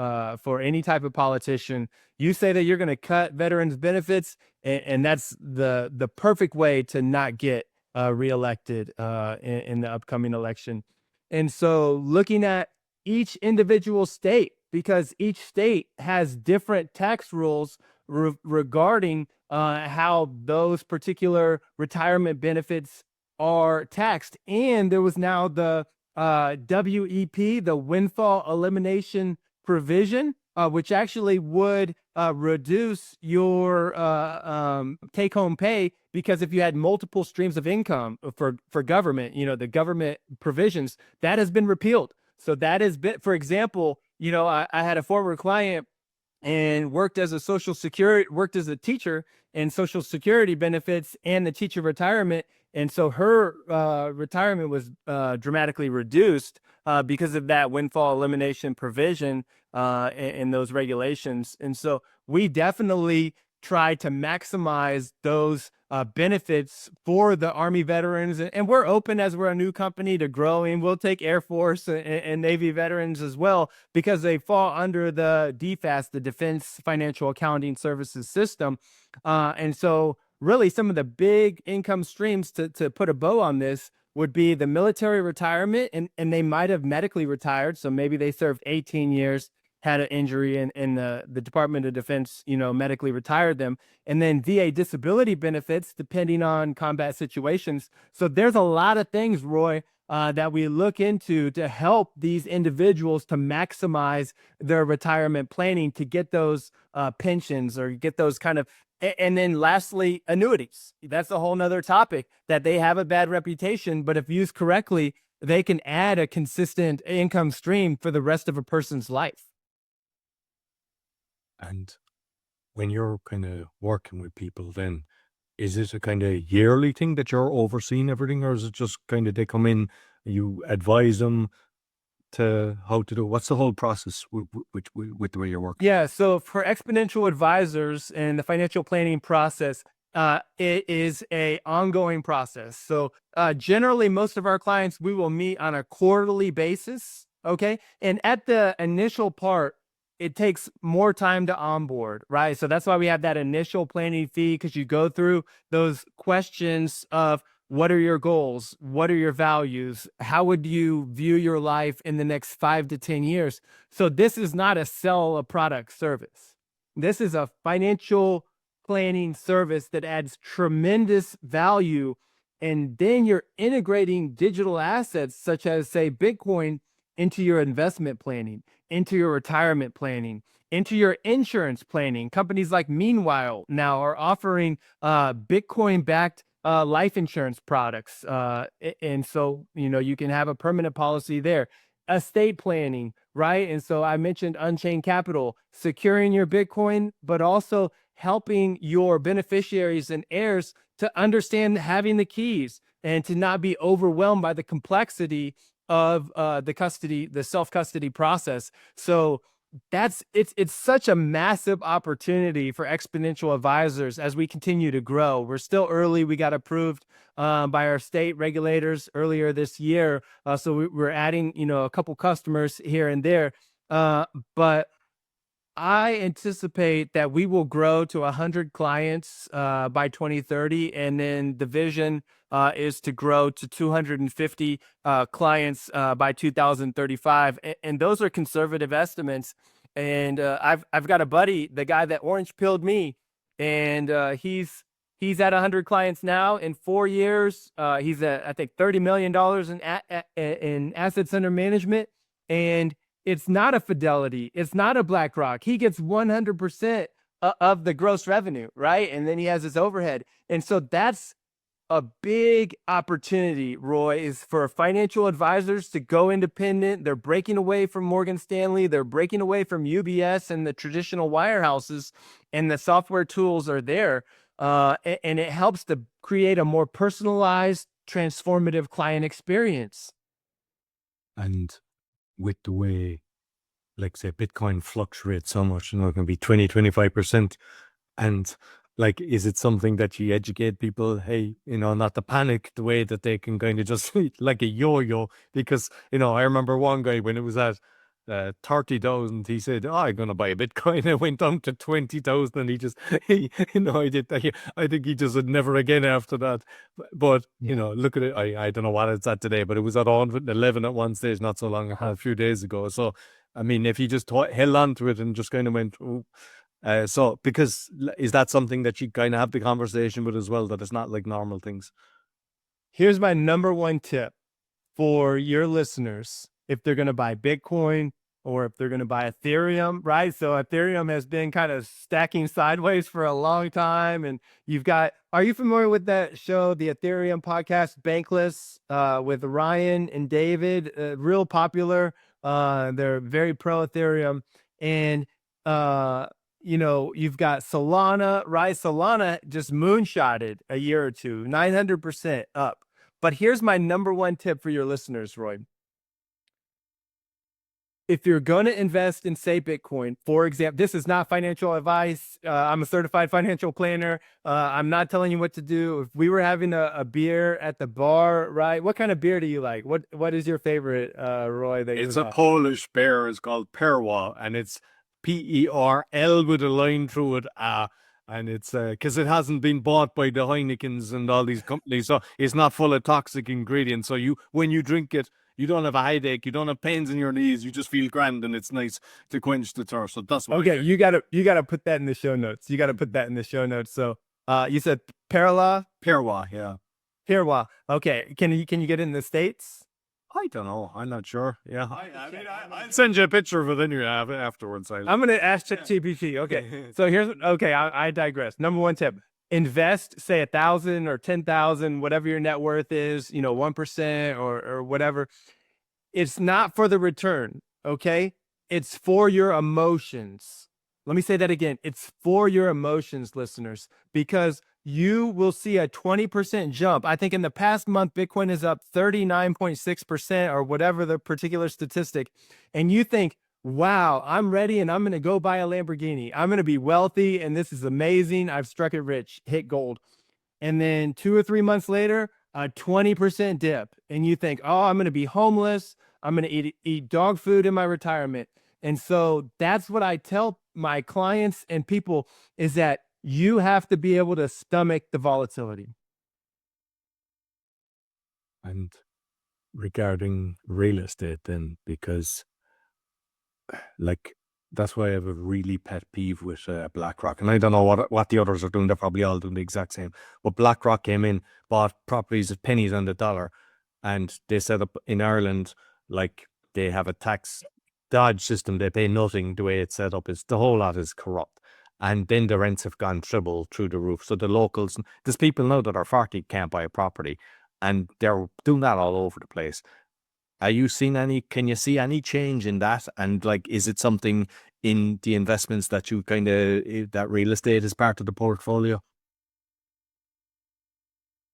for any type of politician. You say that you're going to cut veterans benefits, and that's the perfect way to not get reelected in the upcoming election. And so, looking at each individual state, because each state has different tax rules regarding how those particular retirement benefits are taxed. And there was now the WEP, the windfall elimination provision, which actually would reduce your take home pay, because if you had multiple streams of income for government, the government provisions, that has been repealed. So that has been, for example, I had a former client and worked as a teacher in Social Security benefits and the teacher retirement. And so her retirement was dramatically reduced because of that windfall elimination provision in those regulations. And so we definitely try to maximize those benefits for the Army veterans. And we're open, as we're a new company, to growing. We'll take Air Force and Navy veterans as well, because they fall under the DFAS, the Defense Financial Accounting Services System. And so really some of the big income streams, to put a bow on this, would be the military retirement, and they might have medically retired. So maybe they served 18 years, had an injury, and the Department of Defense, medically retired them. And then VA disability benefits, depending on combat situations. So there's a lot of things, Roy, that we look into to help these individuals to maximize their retirement planning, to get those pensions, or get those kind of. And then lastly, annuities. That's a whole nother topic, that they have a bad reputation, but if used correctly, they can add a consistent income stream for the rest of a person's life. And when you're kind of working with people, then is it a kind of yearly thing that you're overseeing everything, or is it just kind of they come in, you advise them to how to do? What's the whole process with the way you're working? Yeah, so for Exponential Advisors and the financial planning process, it is a ongoing process. So generally, most of our clients, we will meet on a quarterly basis. Okay, and at the initial part, it takes more time to onboard, right? So that's why we have that initial planning fee, because you go through those questions of, what are your goals? What are your values? How would you view your life in the next 5 to 10 years? So this is not a sell a product service. This is a financial planning service that adds tremendous value. And then you're integrating digital assets, such as, say, Bitcoin, into your investment planning, into your retirement planning, into your insurance planning. Companies like Meanwhile now are offering Bitcoin-backed life insurance products. And so, you can have a permanent policy there. Estate planning, right? And so I mentioned Unchained Capital, securing your Bitcoin, but also helping your beneficiaries and heirs to understand having the keys, and to not be overwhelmed by the complexity of the self-custody process. So it's such a massive opportunity for Exponential Advisors as we continue to grow. We're still early. We got approved by our state regulators earlier this year. So we're adding, a couple customers here and there. But I anticipate that we will grow to 100 clients by 2030, and then the vision is to grow to 250 clients by 2035, and those are conservative estimates. And I've got a buddy, the guy that orange pilled me, and he's at 100 clients now. In 4 years, he's at, I think, $30 million in assets under management, and it's not a Fidelity. It's not a Blackrock. He gets 100% of the gross revenue, right? And then he has his overhead. And so that's a big opportunity, Roy, is for financial advisors to go independent. They're breaking away from Morgan Stanley. They're breaking away from UBS and the traditional wirehouses, and the software tools are there. And it helps to create a more personalized, transformative client experience. And with the way, like say, Bitcoin fluctuates so much, it can be 20, 25%. And like, is it something that you educate people, hey, not to panic, the way that they can kind of just like a yo-yo? Because, I remember one guy when it was at 30,000, he said, oh, I'm going to buy a Bitcoin. It went down to 20,000 and he just, I think he just said never again after that. But, look at it. I don't know what it's at today, but it was at 111 at one stage, not so long, a few days ago. So, I mean, if he just held on to it and just kind of went, oh, so because is that something that you kind of have the conversation with as well, that it's not like normal things? Here's my number one tip for your listeners if they're going to buy Bitcoin or if they're going to buy Ethereum, right? So Ethereum has been kind of stacking sideways for a long time. And are you familiar with that show, the Ethereum podcast, Bankless, with Ryan and David? Real popular. They're very pro Ethereum. And, you've got Solana, right? Solana just moonshotted a year or two, 900% up. But here's my number one tip for your listeners, Roy. If you're going to invest in, say, Bitcoin, for example, this is not financial advice. I'm a certified financial planner. I'm not telling you what to do. If we were having a beer at the bar, right? What kind of beer do you like? What is your favorite, Roy? It's a Polish beer. It's called Perła, and it's PERL with a line through it. And it's because it hasn't been bought by the Heinekens and all these companies, so it's not full of toxic ingredients. So when you drink it, you don't have a headache, you don't have pains in your knees, you just feel grand, and it's nice to quench the thirst. So that's what. Okay, you gotta put that in the show notes. You gotta put that in the show notes. So you said Perła? Perła, yeah. Perła. Okay, can you get it in the States? I don't know. I'm not sure. Yeah, I'll send you a picture of it anyway afterwards. I'm gonna ask ChatGPT. Okay, so I digress. Number one tip: invest, say 1,000 or 10,000, whatever your net worth is. 1% or whatever. It's not for the return. Okay, it's for your emotions. Let me say that again. It's for your emotions, listeners, because you will see a 20% jump. I think in the past month, Bitcoin is up 39.6% or whatever the particular statistic. And you think, wow, I'm ready and I'm going to go buy a Lamborghini. I'm going to be wealthy and this is amazing. I've struck it rich, hit gold. And then 2 or 3 months later, a 20% dip. And you think, oh, I'm going to be homeless. I'm going to eat dog food in my retirement. And so that's what I tell my clients and people is that you have to be able to stomach the volatility. And regarding real estate then, because like that's why I have a really pet peeve with BlackRock. And I don't know what the others are doing. They're probably all doing the exact same. But BlackRock came in, bought properties at pennies on the dollar, and they set up in Ireland, like they have a tax dodge system. They pay nothing. The way it's set up is the whole lot is corrupt. And then the rents have gone triple through the roof. So the locals, there's people now that are 40 can't buy a property, and they're doing that all over the place. Can you see any change in that? And like, is it something in the investments that you that real estate is part of the portfolio?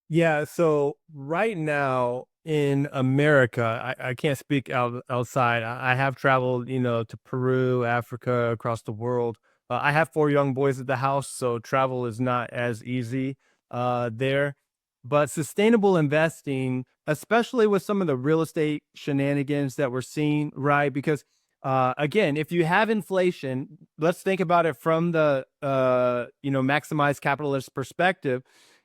Yeah. So right now in America, I can't speak outside. I have traveled, to Peru, Africa, across the world. I have 4 young boys at the house, so travel is not as easy there. But sustainable investing, especially with some of the real estate shenanigans that we're seeing, right? Because again, if you have inflation, let's think about it from the maximized capitalist perspective,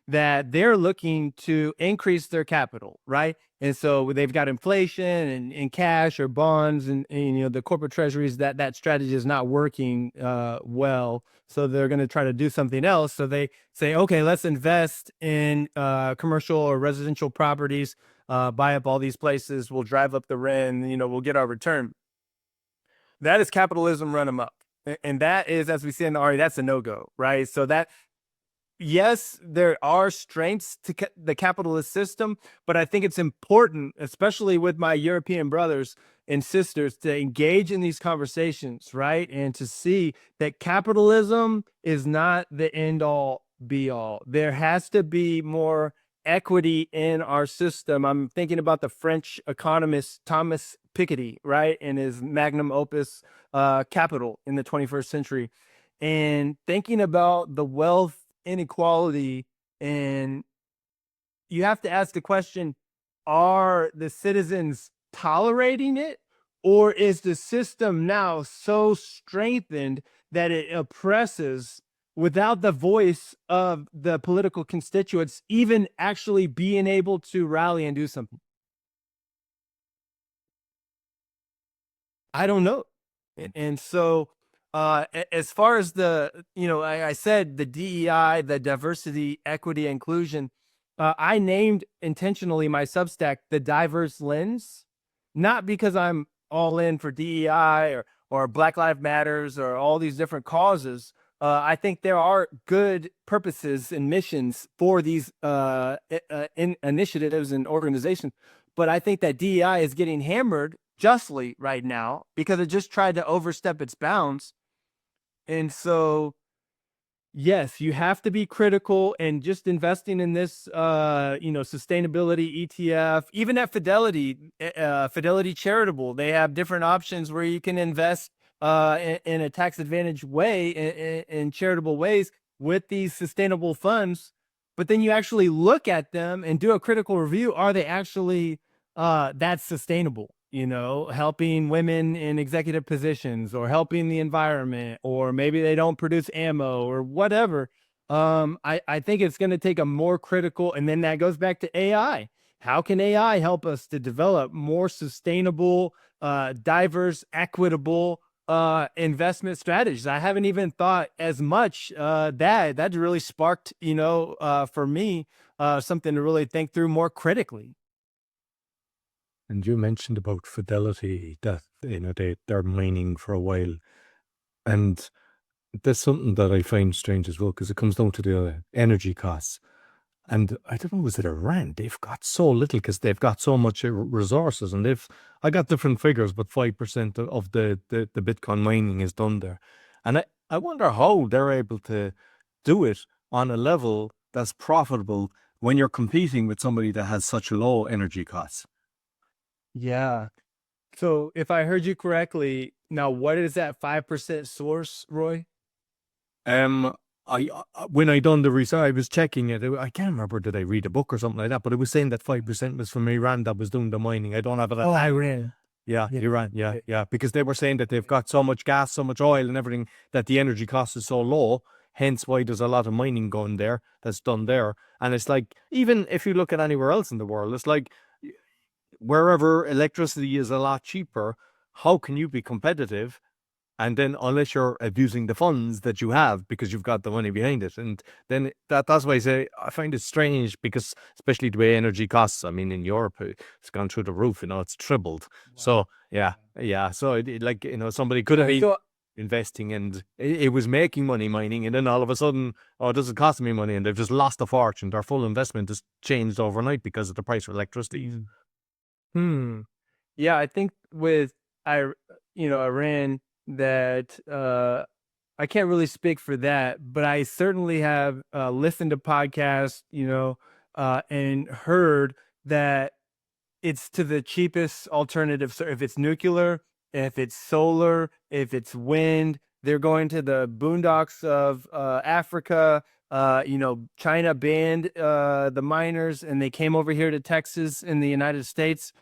that they're looking to increase their capital, right? And so they've got inflation and cash or bonds and the corporate treasuries, that strategy is not working well. So they're going to try to do something else. So they say, okay, let's invest in commercial or residential properties, buy up all these places, we'll drive up the rent, we'll get our return. That is capitalism run amok. And that is, as we see in the Ari, that's a no-go, right? So that yes, there are strengths to the capitalist system, but I think it's important, especially with my European brothers and sisters, to engage in these conversations, right? And to see that capitalism is not the end all be all. There has to be more equity in our system. I'm thinking about the French economist Thomas Piketty, right? And his magnum opus, Capital in the 21st century. And thinking about the wealth inequality, and you have to ask the question, are the citizens tolerating it, or is the system now so strengthened that it oppresses without the voice of the political constituents even actually being able to rally and do something? I don't know. And so, as far as the, I said the DEI, the diversity, equity, inclusion, I named intentionally my Substack the Diverse Lens, not because I'm all in for DEI or Black Lives Matters or all these different causes. I think there are good purposes and missions for these initiatives and organizations, but I think that DEI is getting hammered justly right now because it just tried to overstep its bounds. And so, yes, you have to be critical, and just investing in this, sustainability ETF, even at Fidelity, Fidelity Charitable, they have different options where you can invest in a tax advantage way in charitable ways with these sustainable funds. But then you actually look at them and do a critical review. Are they actually that's sustainable? Helping women in executive positions, or helping the environment, or maybe they don't produce ammo or whatever. I think it's going to take a more critical, and then that goes back to AI. How can AI help us to develop more sustainable, diverse, equitable investment strategies? I haven't even thought as much that really sparked, for me, something to really think through more critically. And you mentioned about Fidelity that they're mining for a while, and that's something that I find strange as well, because it comes down to the energy costs. And I don't know, was it Iran? They've got so little because they've got so much resources, and I got different figures, but 5% of the Bitcoin mining is done there. And I wonder how they're able to do it on a level that's profitable when you're competing with somebody that has such low energy costs. Yeah. So if I heard you correctly, now what is that 5% source, Roy? Um, when I done the research, I was checking it. I can't remember, did I read a book or something like that? But it was saying that 5% was from Iran that was doing the mining. I don't have it. Oh, Iran. Yeah, Yeah. Iran. Yeah. Because they were saying that they've got so much gas, so much oil, and everything, that the energy cost is so low. Hence, why there's a lot of mining going there that's done there. And it's like, even if you look at anywhere else in the world, it's like wherever electricity is a lot cheaper, how can you be competitive? And then, unless you're abusing the funds that you have because you've got the money behind it, and then that's why I say I find it strange, because especially the way energy costs. I mean, in Europe, it's gone through the roof. It's tripled. So yeah. So like somebody could have been So investing, and it was making money mining, and then all of a sudden, oh, it doesn't cost me money, and they've just lost a fortune. Their full investment has changed overnight because of the price of electricity. yeah, I think with Iran, that I can't really speak for that, but I certainly have listened to podcasts, and heard that it's to the cheapest alternative. So if it's nuclear, if it's solar, if it's wind, they're going to the boondocks of Africa. China banned the miners, and they came over here to Texas in the United States.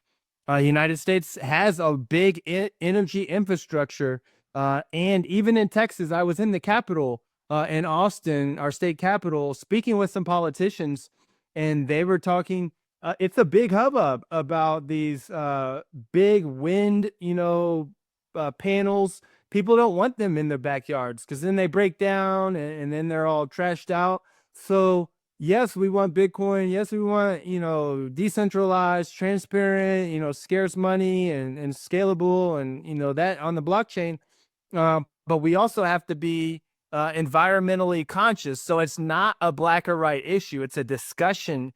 United States has a big energy infrastructure, and even in Texas, I was in the capital, in Austin, our state capital, speaking with some politicians, and they were talking. It's a big hubbub about these big wind, panels. People don't want them in their backyards because then they break down, and then they're all trashed out. So yes, we want Bitcoin. Yes, we want, decentralized, transparent, scarce money, and scalable, and, that on the blockchain. But we also have to be environmentally conscious. So it's not a black or white issue. It's a discussion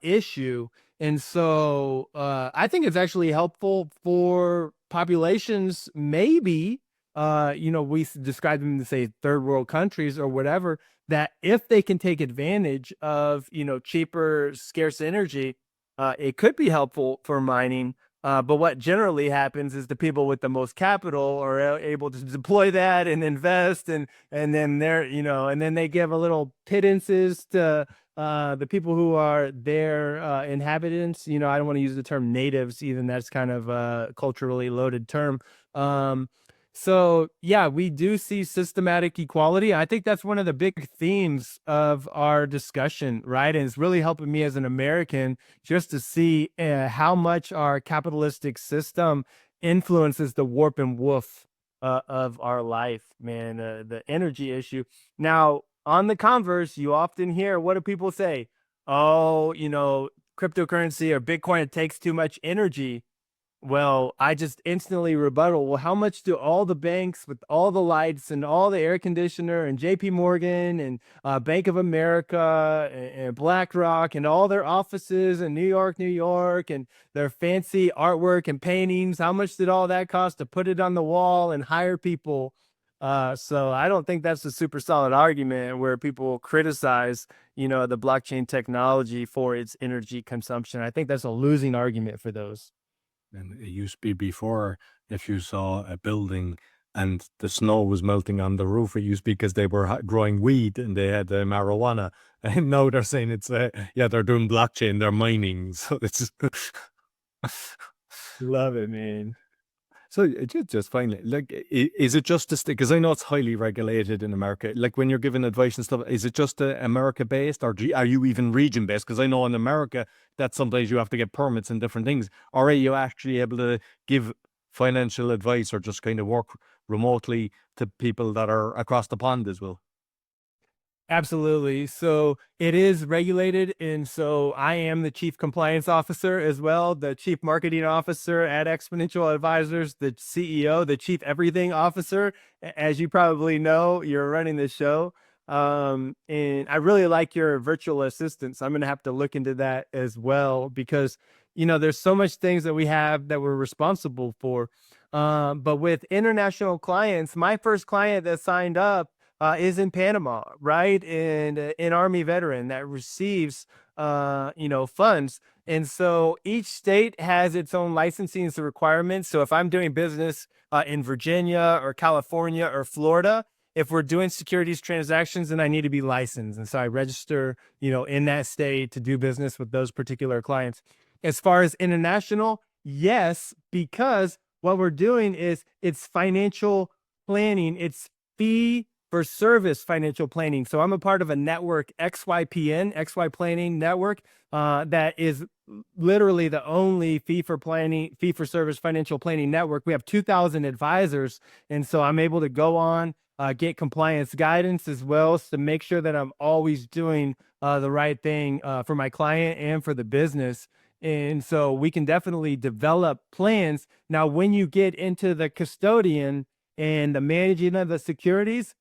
issue. And so I think it's actually helpful for populations, maybe, we describe them to say third world countries or whatever, that if they can take advantage of, cheaper, scarce energy, it could be helpful for mining. But what generally happens is the people with the most capital are able to deploy that and invest, and then they're, and then they give a little pittances to the people who are their inhabitants. I don't want to use the term natives, even that's kind of a culturally loaded term. So yeah, we do see systematic equality. I think that's one of the big themes of our discussion, right? And it's really helping me as an American just to see how much our capitalistic system influences the warp and woof of our life, man. The energy issue. Now, on the converse, you often hear, what do people say? Oh, cryptocurrency or Bitcoin, it takes too much energy. Well, I just instantly rebuttal. Well, how much do all the banks with all the lights and all the air conditioner and JP Morgan and Bank of America and Blackrock and all their offices in New York, and their fancy artwork and paintings, how much did all that cost to put it on the wall and hire people? So I don't think that's a super solid argument where people criticize, the blockchain technology for its energy consumption. I think that's a losing argument for those. And it used to be before, if you saw a building and the snow was melting on the roof, it used to be because they were growing weed and they had marijuana. And now they're saying it's, yeah, they're doing blockchain, they're mining. So it's Love it, man. So just finally, like, is it just this? Because I know it's highly regulated in America. Like when you're giving advice and stuff, is it just America based, or are you even region based? Because I know in America that sometimes you have to get permits and different things. Or are you actually able to give financial advice or just kind of work remotely to people that are across the pond as well? Absolutely. So it is regulated. And so I am the chief compliance officer as well, the chief marketing officer at Exponential Advisors, the CEO, the chief everything officer. As you probably know, you're running the show. And I really like your virtual assistant. So I'm going to have to look into that as well, because, there's so much things that we have that we're responsible for. But with international clients, my first client that signed up is in Panama, right? And an Army veteran that receives, funds. And so each state has its own licensing requirements. So if I'm doing business in Virginia or California or Florida, if we're doing securities transactions, then I need to be licensed. And so I register, in that state to do business with those particular clients. As far as international, yes, because what we're doing is it's financial planning. It's fee for service financial planning. So I'm a part of a network, XY Planning Network, that is literally the only fee for service financial planning network. We have 2,000 advisors. And so I'm able to go on, get compliance guidance as well, to make sure that I'm always doing the right thing for my client and for the business. And so we can definitely develop plans. Now, when you get into the custodian and the managing of the securities,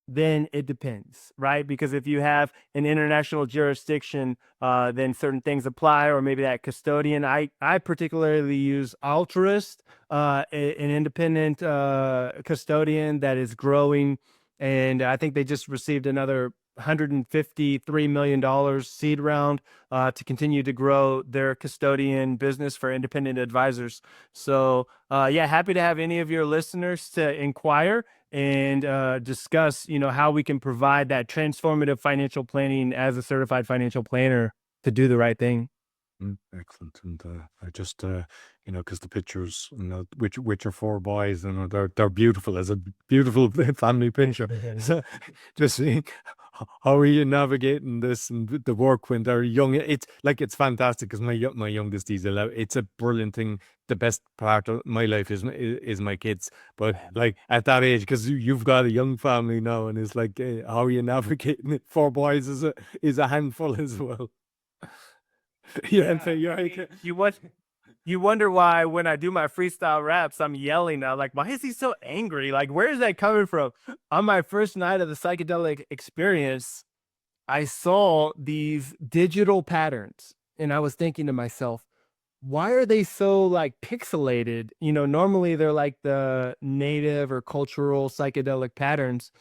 then it depends, right? Because if you have an international jurisdiction, then certain things apply, or maybe that custodian. I particularly use Altruist, an independent custodian that is growing, and I think they just received another $153 million seed round to continue to grow their custodian business for independent advisors. So yeah, happy to have any of your listeners to inquire and discuss, how we can provide that transformative financial planning as a certified financial planner to do the right thing. Excellent. And I just, because the pictures, which are four boys, and they're beautiful, as a beautiful family picture. So just seeing how are you navigating this and the work when they're young? It's like, it's fantastic because my youngest, he's 11. It's a brilliant thing. The best part of my life is my kids. But like at that age, because you've got a young family now, and it's like, how are you navigating it? Four boys is a handful as well. Yeah, and so you're like, You what? You wonder why when I do my freestyle raps, I'm yelling now. Like, why is he so angry? Like, where is that coming from? On my first night of the psychedelic experience, I saw these digital patterns, and I was thinking to myself, why are they so like pixelated? Normally they're like the native or cultural psychedelic patterns.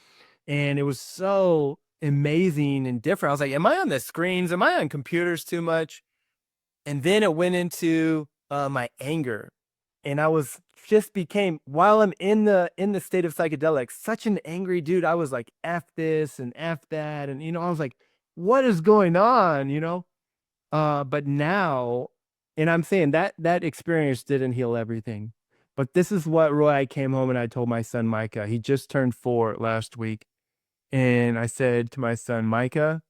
And it was so amazing and different. I was like, am I on the screens? Am I on computers too much? And then it went into my anger. And I was just became, while I'm in the state of psychedelics, such an angry dude. I was like, F this and F that. And I was like, what is going on? But now, and I'm saying that experience didn't heal everything. But this is what, Roy, I came home and I told my son Micah. He just turned 4 last week. And I said to my son, Micah,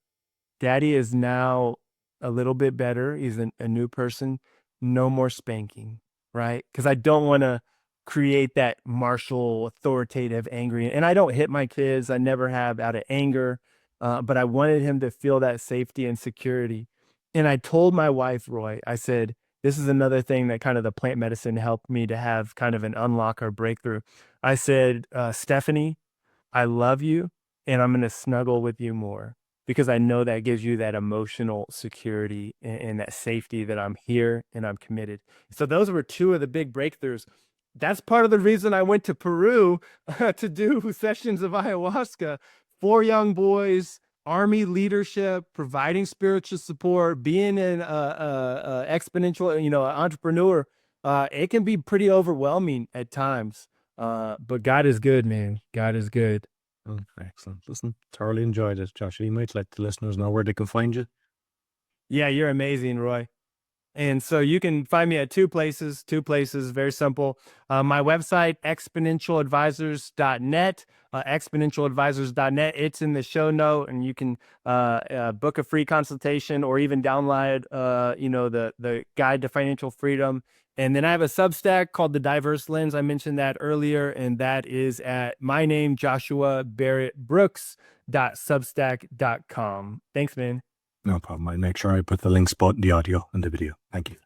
Daddy is now a little bit better. He's a new person. No more spanking, right? Because I don't want to create that martial, authoritative, angry. And I don't hit my kids. I never have out of anger. But I wanted him to feel that safety and security. And I told my wife, Roy, I said, this is another thing that kind of the plant medicine helped me to have kind of an unlock or breakthrough. I said, Stephanie, I love you and I'm going to snuggle with you more because I know that gives you that emotional security and that safety that I'm here and I'm committed. So those were 2 of the big breakthroughs. That's part of the reason I went to Peru to do sessions of ayahuasca. 4 young boys, Army leadership, providing spiritual support, being an exponential, entrepreneur. It can be pretty overwhelming at times. But God is good, man. God is good. Oh, excellent. Listen, thoroughly enjoyed it, Josh. You might let the listeners know where they can find you. Yeah, you're amazing, Roy. And so you can find me at two places, very simple. My website, exponentialadvisors.net, exponentialadvisors.net. It's in the show note, and you can book a free consultation or even download, the guide to financial freedom. And then I have a Substack called The Diverse Lens. I mentioned that earlier, and that is at my name, Joshua Barrett Brooks.substack.com. Thanks, man. No problem. I'll make sure I put the links both in the audio and the video. Thank you.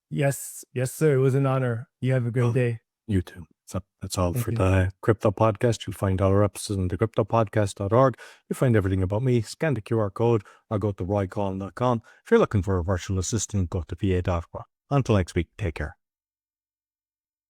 Yes, sir. It was an honor. You have a great day. You too. So that's all Thank for you. the Crypto Podcast. You'll find all our episodes on thecryptopodcast.org. You'll find everything about me. Scan the QR code or go to roycollin.com. If you're looking for a virtual assistant, go to va.com. Until next week, take care.